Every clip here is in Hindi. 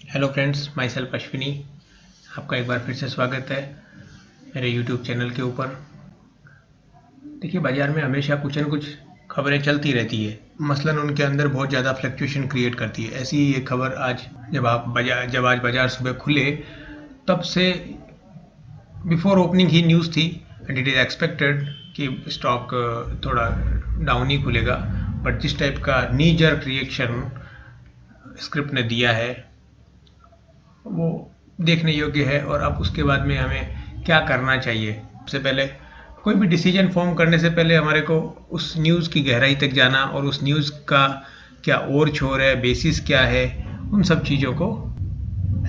Hello friends, my self Ashwini. आपका एक बार फिर से स्वागत है मेरे यूट्यूब चैनल के ऊपर। देखिए, बाज़ार में हमेशा कुछ न कुछ खबरें चलती रहती है, मसलन उनके अंदर बहुत ज़्यादा फ्लक्चुएशन क्रिएट करती है। ऐसी ही एक खबर आज जब आज बाज़ार सुबह खुले तब से बिफोर ओपनिंग ही न्यूज़ थी एंड इट इज़ एक्सपेक्टेड कि स्टॉक थोड़ा डाउन ही खुलेगा, बट जिस टाइप का नी जर्क रिएक्शन स्क्रिप्ट ने दिया है वो देखने योग्य है। और अब उसके बाद में हमें क्या करना चाहिए, सबसे पहले कोई भी डिसीजन फॉर्म करने से पहले हमारे को उस न्यूज़ की गहराई तक जाना और उस न्यूज़ का क्या ओर छोर है, बेसिस क्या है, उन सब चीज़ों को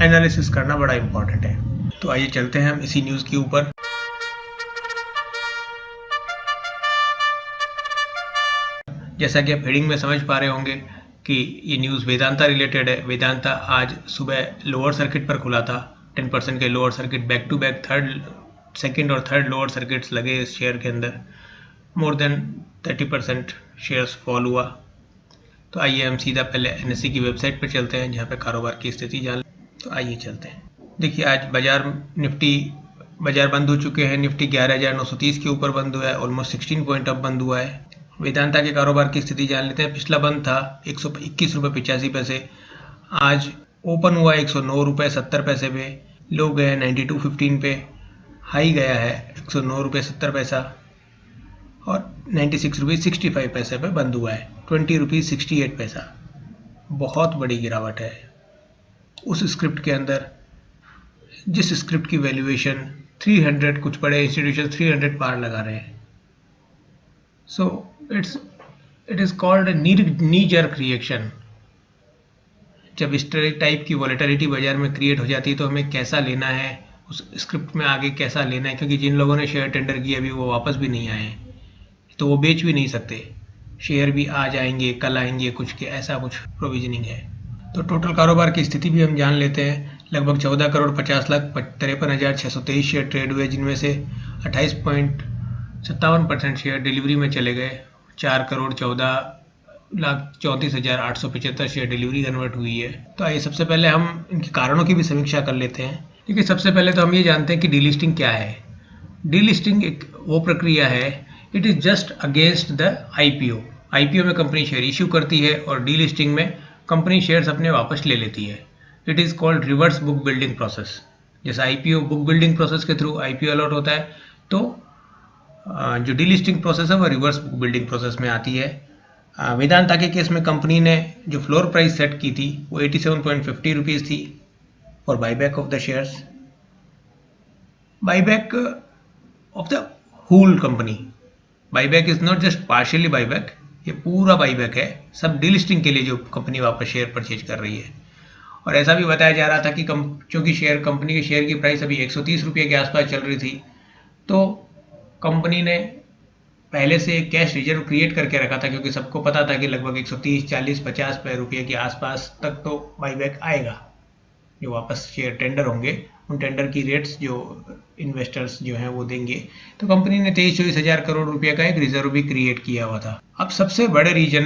एनालिसिस करना बड़ा इम्पॉर्टेंट है। तो आइए चलते हैं हम इसी न्यूज़ के ऊपर। जैसा कि आप हेडिंग में समझ पा रहे होंगे कि ये न्यूज़ वेदांता रिलेटेड है। वेदांता आज सुबह लोअर सर्किट पर खुला था, 10% के lower circuit, back to back second और थर्ड लोअर सर्किट्स लगे इस शेयर के अंदर। मोर देन 30% शेयर्स फॉल हुआ। तो आइए हम सीधा पहले एनएसई की वेबसाइट पर चलते हैं, जहाँ पे कारोबार की स्थिति जान। तो आइए चलते हैं। देखिए, आज बाजार बंद हो चुके हैं। निफ्टी 11,930 के ऊपर बंद हुआ है, ऑलमोस्ट 16 पॉइंट अप बंद हुआ है। वेदांता के कारोबार की स्थिति जान लेते हैं। पिछला बंद था 121 रुपये 85 पैसे, आज ओपन हुआ 109 रुपये 70 पैसे पे, लो गया 92.15 पे, हाई गया है 109 रुपये 70 पैसा और 96 रुपये 65 पैसे पे बंद हुआ है, 20 रुपये 68 पैसा। बहुत बड़ी गिरावट है उस स्क्रिप्ट के अंदर, जिस स्क्रिप्ट की वैल्यूएशन 300, कुछ बड़े इंस्टीट्यूशन 300 पार लगा रहे हैं। So it is called a knee jerk reaction। जब इस टाइप की वॉलेटिलिटी बाजार में क्रिएट हो जाती है तो हमें कैसा लेना है, उस स्क्रिप्ट में आगे कैसा लेना है, क्योंकि जिन लोगों ने शेयर टेंडर किया अभी वो वापस भी नहीं आए हैं, तो वो बेच भी नहीं सकते। शेयर भी आज आएंगे, कल आएंगे, कुछ के ऐसा कुछ प्रोविजनिंग है। तो टोटल कारोबार की स्थिति भी हम जान लेते हैं। लगभग 14,50,53,623 शेयर ट्रेड हुए, जिनमें से 28.57% शेयर डिलीवरी में चले गए। 4,14,34,875 शेयर डिलीवरी कन्वर्ट हुई है। तो आइए सबसे पहले हम इनके कारणों की भी समीक्षा कर लेते हैं। देखिए, सबसे पहले तो हम ये जानते हैं कि डीलिस्टिंग क्या है। डीलिस्टिंग एक वो प्रक्रिया है, it is just against the IPO. IPO में कंपनी शेयर इश्यू करती है और डीलिस्टिंग में कंपनी शेयर्स अपने वापस ले लेती है। It is called reverse book building process. जैसा आईपीओ बुक बिल्डिंग प्रोसेस के थ्रू आईपीओ अलॉट होता है, तो जो डीलिस्टिंग प्रोसेस है वो रिवर्स बुक बिल्डिंग प्रोसेस में आती है। वेदांता के केस में कंपनी ने जो फ्लोर प्राइस सेट की थी वो 87.50 रुपीज़ थी for buyback of the shares. Buyback of the whole company. Buyback is not just partially buyback, ये पूरा बाईबैक है, सब डीलिस्टिंग के लिए जो कंपनी वापस शेयर परचेज कर रही है। और ऐसा भी बताया जा रहा था कि चूँकि कंपनी के शेयर की प्राइस अभी 130 रुपये के आसपास चल रही थी, तो कंपनी ने पहले से एक कैश रिजर्व क्रिएट करके रखा था, क्योंकि सबको पता था कि लगभग 130, 40, 50 रुपये के आसपास तक तो बाईबैक आएगा। जो वापस शेयर टेंडर होंगे, उन टेंडर की रेट्स जो इन्वेस्टर्स जो हैं वो देंगे। तो कंपनी ने 23-24 हज़ार करोड़ रुपये का एक रिजर्व भी क्रिएट किया हुआ था। अब सबसे बड़े रीजन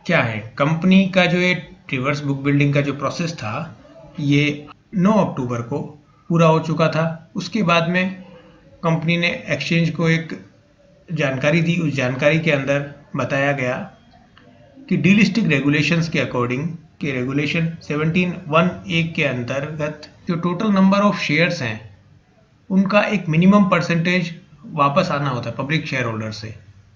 क्या है, कंपनी का जो ये रिवर्स बुक बिल्डिंग का जो प्रोसेस था ये 9 अक्टूबर को पूरा हो चुका था। उसके बाद में कंपनी ने एक्सचेंज को एक जानकारी दी। उस जानकारी के अंदर बताया गया कि डीलिस्टिंग रेगुलेशंस के अकॉर्डिंग कि रेगुलेशन 17(1)(a) के अंतर्गत जो टोटल नंबर ऑफ शेयर्स हैं उनका एक मिनिमम परसेंटेज वापस आना होता है पब्लिक शेयर होल्डर से।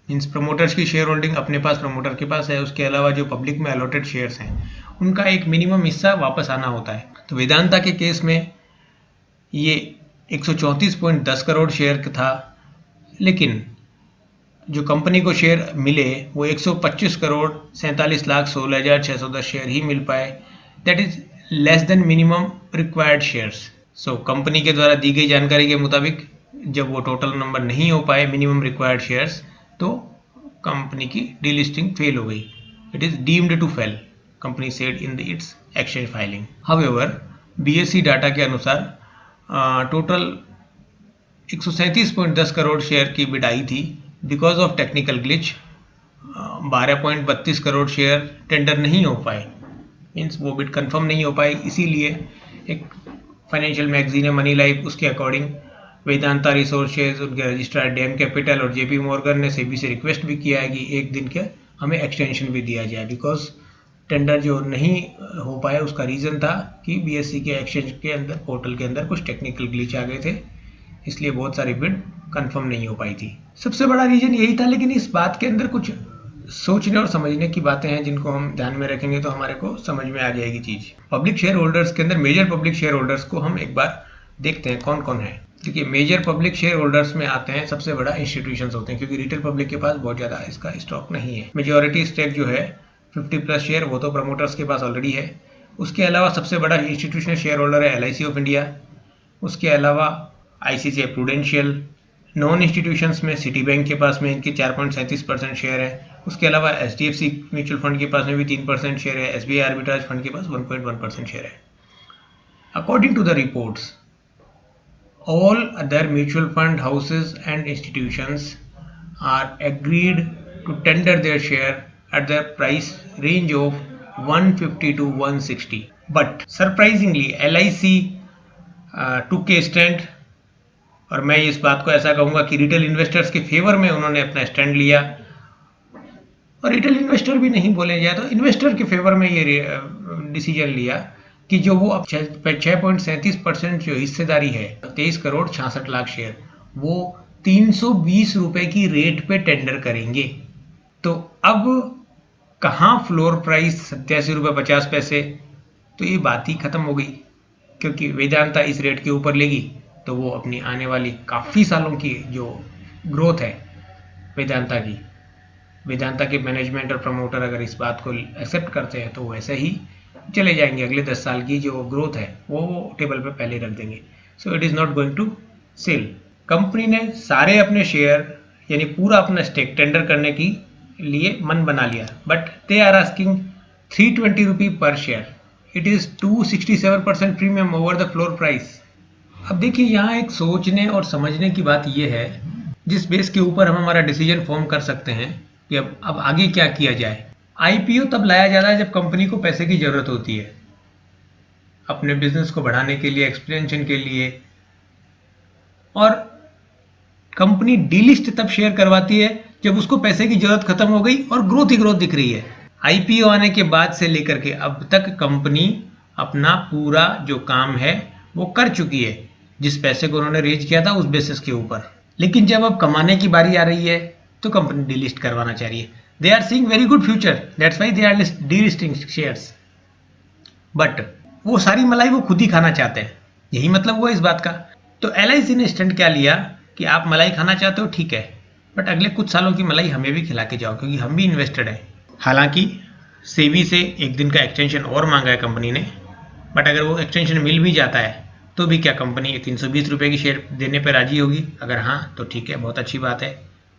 मीन्स प्रमोटर्स की शेयर होल्डिंग अपने पास प्रमोटर के पास है, उसके अलावा जो पब्लिक में अलॉटेड शेयर्स हैं उनका एक मिनिमम हिस्सा वापस आना होता है। तो वेदांता के केस में ये 134.10 करोड़ शेयर था, लेकिन जो कंपनी को शेयर मिले वो 125 करोड़ 47,16,610 शेयर ही मिल पाए। That is less than minimum required shares. So company के द्वारा दी गई जानकारी के मुताबिक जब वो टोटल नंबर नहीं हो पाए मिनिमम रिक्वायर्ड शेयर्स, तो कंपनी की डीलिस्टिंग फेल हो गई। It is deemed to fail, company said in its exchange filing. However, BSE data के अनुसार टोटल 137.10 करोड़ शेयर की बिड आई थी। Because of technical glitch 12.32 crore share tender नहीं हो पाए। मीन्स वो बिड कंफर्म नहीं हो पाई, इसीलिए एक फाइनेंशियल मैगजीन है मनी लाइफ, उसके अकॉर्डिंग वेदांता रिसोर्सेज, उनके रजिस्ट्रार डैम कैपिटल और जेपी मॉर्गन ने सेबी से रिक्वेस्ट भी किया है कि एक दिन के हमें एक्सटेंशन भी दिया जाए, बिकॉज टेंडर जो नहीं हो पाया उसका रीज़न था कि बीएससी के एक्सचेंज के अंदर, पोर्टल के अंदर कुछ टेक्निकल ग्लिच आ गए थे, इसलिए बहुत सारी बिड कंफर्म नहीं हो पाई थी। सबसे बड़ा रीज़न यही था, लेकिन इस बात के अंदर कुछ सोचने और समझने की बातें हैं जिनको हम ध्यान में रखेंगे तो हमारे को समझ में आ जाएगी चीज़। पब्लिक शेयर होल्डर्स के अंदर मेजर पब्लिक शेयर होल्डर्स को हम एक बार देखते हैं कौन कौन है। देखिए, मेजर पब्लिक शेयर होल्डर्स में आते हैं, सबसे बड़ा इंस्टीट्यूशंस होते हैं, क्योंकि रिटेल पब्लिक के पास बहुत ज़्यादा इसका स्टॉक नहीं है। मेजॉरिटी स्टेक जो है 50+ शेयर वो तो प्रमोटर्स के पास ऑलरेडी है। उसके अलावा सबसे बड़ा इंस्टीट्यूशनल शेयर होल्डर है LIC ऑफ इंडिया, उसके अलावा ICICI प्रूडेंशियल, नॉन इंस्टीट्यूशंस में सिटी बैंक के पास में इनके 4.37% शेयर है। उसके अलावा HDFC म्यूचुअल फंड के पास में भी 3% शेयर है। SBI आर्बिट्राज फंड के पास 1.1% शेयर है। According to the reports, all other mutual fund houses and institutions are agreed to tender their share at the price range of 150 to 160. But surprisingly, LIC took a stand, और मैं इस बात को ऐसा कहूँगा कि रिटेल इन्वेस्टर्स के फेवर में उन्होंने अपना स्टैंड लिया, और रिटेल इन्वेस्टर भी नहीं बोले जाए तो इन्वेस्टर के फेवर में ये डिसीजन लिया कि जो वो अब 6.37% जो हिस्सेदारी है, 23,66,00,000 शेयर, वो 320 रुपए की रेट पे टेंडर करेंगे। तो अब कहाँ फ्लोर प्राइस 87 रुपये 50 पैसे, तो ये बात ही खत्म हो गई, क्योंकि वेदांता इस रेट के ऊपर लेगी तो वो अपनी आने वाली काफ़ी सालों की जो ग्रोथ है वेदांता के मैनेजमेंट और प्रमोटर अगर इस बात को एक्सेप्ट करते हैं तो वैसे ही चले जाएंगे, अगले 10 साल की जो ग्रोथ है वो टेबल पे पहले रख देंगे। So it is not going to sell. Company ने सारे अपने शेयर यानी पूरा अपना स्टेक टेंडर करने की लिए मन बना लिया, बट दे आर आस्किंग 320 रुपी पर share. It is 267% premium over the floor price. अब देखिए, यहाँ एक सोचने और समझने की बात यह है जिस बेस के ऊपर हम हमारा डिसीजन फॉर्म कर सकते हैं कि अब आगे क्या किया जाए। IPO तब लाया जाता है जब कंपनी को पैसे की ज़रूरत होती है, अपने बिजनेस को बढ़ाने के लिए, एक्सपेंशन के लिए, और कंपनी डीलिस्ट तब शेयर करवाती है जब उसको पैसे की ज़रूरत खत्म हो गई और ग्रोथ ही ग्रोथ दिख रही है। IPO आने के बाद से लेकर के अब तक कंपनी अपना पूरा जो काम है वो कर चुकी है, जिस पैसे को उन्होंने रेज किया था उस बेसिस के ऊपर। लेकिन जब अब कमाने की बारी आ रही है तो कंपनी डीलिस्ट करवाना चाहिए। They are seeing very good future, that's why they are delisting shares. But वो सारी मलाई वो खुद ही खाना चाहते हैं, यही मतलब हुआ इस बात का। तो LIC ने स्टैंड क्या लिया कि आप मलाई खाना चाहते हो, ठीक है, बट अगले कुछ सालों की मलाई हमें भी खिला के जाओ, क्योंकि हम भी इन्वेस्टेड हैं। हालांकि सेबी से एक दिन का एक्सटेंशन और मांगा है कंपनी ने, बट अगर वो एक्सटेंशन मिल भी जाता है तो भी क्या कंपनी 320 रुपये की शेयर देने पर राजी होगी? अगर हाँ तो ठीक है, बहुत अच्छी बात है,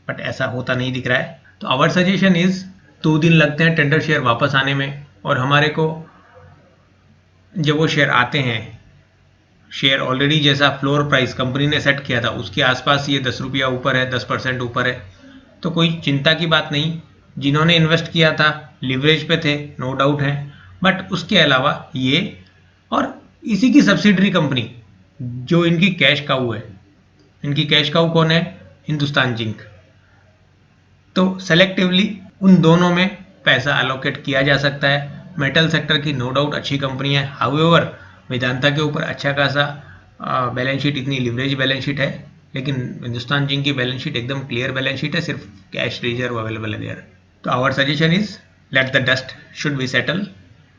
बट ऐसा होता नहीं दिख रहा है। तो आवर सजेशन इज़ 2 दिन लगते हैं टेंडर शेयर वापस आने में, और हमारे को जब वो शेयर आते हैं, शेयर ऑलरेडी जैसा फ्लोर प्राइस कंपनी ने सेट किया था उसके आसपास ये 10 रुपया ऊपर है, 10% ऊपर है, तो कोई चिंता की बात नहीं। जिन्होंने इन्वेस्ट किया था लिवरेज पे थे, नो डाउट है, बट उसके अलावा ये और इसी की सब्सिडरी कंपनी जो इनकी कैश काऊ है, इनकी कैश काऊ कौन है? हिंदुस्तान जिंक। तो सेलेक्टिवली उन दोनों में पैसा एलोकेट किया जा सकता है। मेटल सेक्टर की नो डाउट अच्छी कंपनी है, हाउएवर वेदांता के ऊपर अच्छा खासा बैलेंस शीट, इतनी लिवरेज बैलेंस शीट है, लेकिन हिंदुस्तान जिंक की बैलेंस शीट एकदम क्लियर बैलेंस शीट है, सिर्फ कैश रिजर्व अवेलेबल है देयर। तो our suggestion is let the dust should be settle.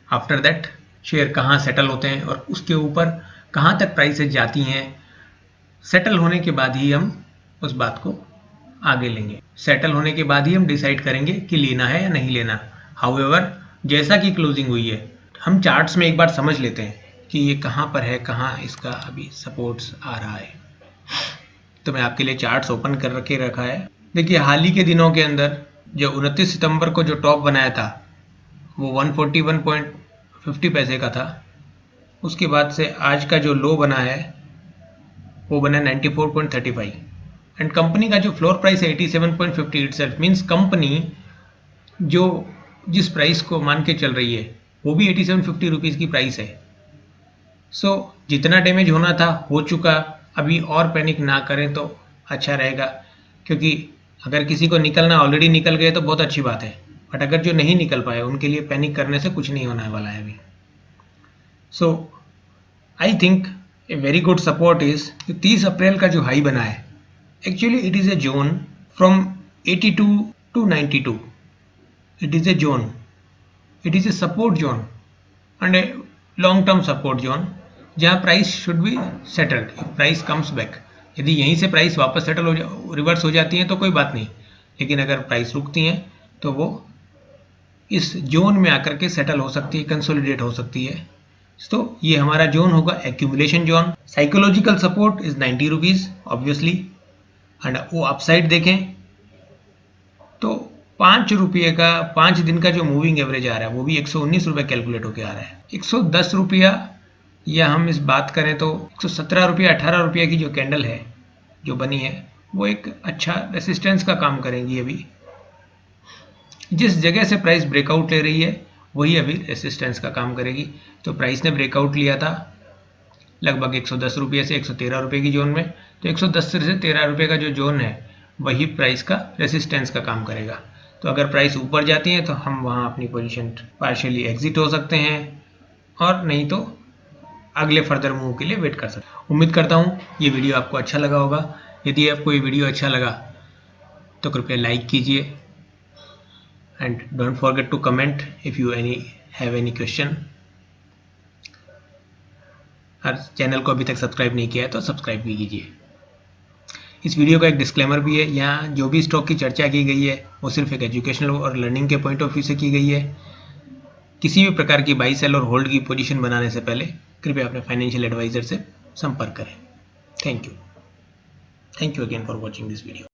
After that share कहाँ सेटल होते हैं और उसके ऊपर कहाँ तक प्राइसेज जाती हैं, सेटल होने के बाद ही हम उस बात को आगे लेंगे। सेटल होने के बाद ही हम डिसाइड करेंगे कि लेना है या नहीं लेना। हाउएवर जैसा कि क्लोजिंग हुई है, हम चार्ट्स में एक बार समझ लेते हैं कि ये कहाँ पर है, कहाँ इसका अभी सपोर्ट्स आ रहा है। तो मैं आपके लिए चार्ट्स ओपन कर रखा है। देखिए, हाल ही के दिनों के अंदर जो 29 सितंबर को जो टॉप बनाया था वो 141.50 पैसे का था। उसके बाद से आज का जो लो बना है वो बना 94.35, एंड कंपनी का जो फ्लोर प्राइस है 87.50 इटसेल्फ मीन्स कंपनी जो जिस प्राइस को मान के चल रही है वो भी 8750 रुपीज़ की प्राइस है। सो जितना डैमेज होना था हो चुका, अभी और पैनिक ना करें तो अच्छा रहेगा, क्योंकि अगर किसी को निकलना ऑलरेडी निकल गए तो बहुत अच्छी बात है, बट अगर जो नहीं निकल पाए उनके लिए पैनिक करने से कुछ नहीं होने वाला है अभी। So I think a very good support is 30 अप्रैल का जो हाई बना है, actually it is a zone from 82 to 92. It is a zone. It is a support zone and a long-term support zone जहाँ price should be settled. Price comes back, यदि यहीं से प्राइस वापस सेटल हो रिवर्स हो जाती हैं तो कोई बात नहीं, लेकिन अगर प्राइस रुकती हैं तो वो इस जोन में आकर के सेटल हो सकती है, कंसोलिडेट हो सकती है। तो ये हमारा जोन होगा accumulation zone. Psychological support is 90 rupees obviously, and वो अपसाइड देखें तो 5 रुपये का 5 दिन का जो मूविंग एवरेज आ रहा है वो भी 119 रुपये कैलकुलेट होकर आ रहा है। 110 रुपया, या हम इस बात करें तो 117 रुपया 18 रुपये की जो कैंडल है जो बनी है वो एक अच्छा रेसिस्टेंस का काम करेंगी। अभी जिस जगह से प्राइस ब्रेकआउट ले रही है वही अभी रेसिस्टेंस का काम करेगी। तो प्राइस ने ब्रेकआउट लिया था लगभग 110 रुपये से 113 रुपये की जोन में, तो 110 से 13 रुपये का जो जोन है वही प्राइस का रेसिस्टेंस का काम करेगा। तो अगर प्राइस ऊपर जाती है तो हम वहाँ अपनी पोजीशन पार्शियली एग्जिट हो सकते हैं, और नहीं तो अगले फर्दर मूव के लिए वेट कर सकते हैं। उम्मीद करता हूँ ये वीडियो आपको अच्छा लगा होगा। यदि आपको ये वीडियो अच्छा लगा तो कृपया लाइक कीजिए, and don't forget to comment if you have any question. और चैनल को अभी तक सब्सक्राइब नहीं किया है तो सब्सक्राइब भी कीजिए। इस वीडियो का एक डिस्क्लेमर भी है, यहाँ जो भी स्टॉक की चर्चा की गई है वो सिर्फ एक एजुकेशनल और लर्निंग के पॉइंट ऑफ व्यू से की गई है। किसी भी प्रकार की बाई सेल और होल्ड की पोजीशन बनाने से पहले कृपया अपने फाइनेंशियल एडवाइजर से संपर्क करें। Thank you again for watching this video.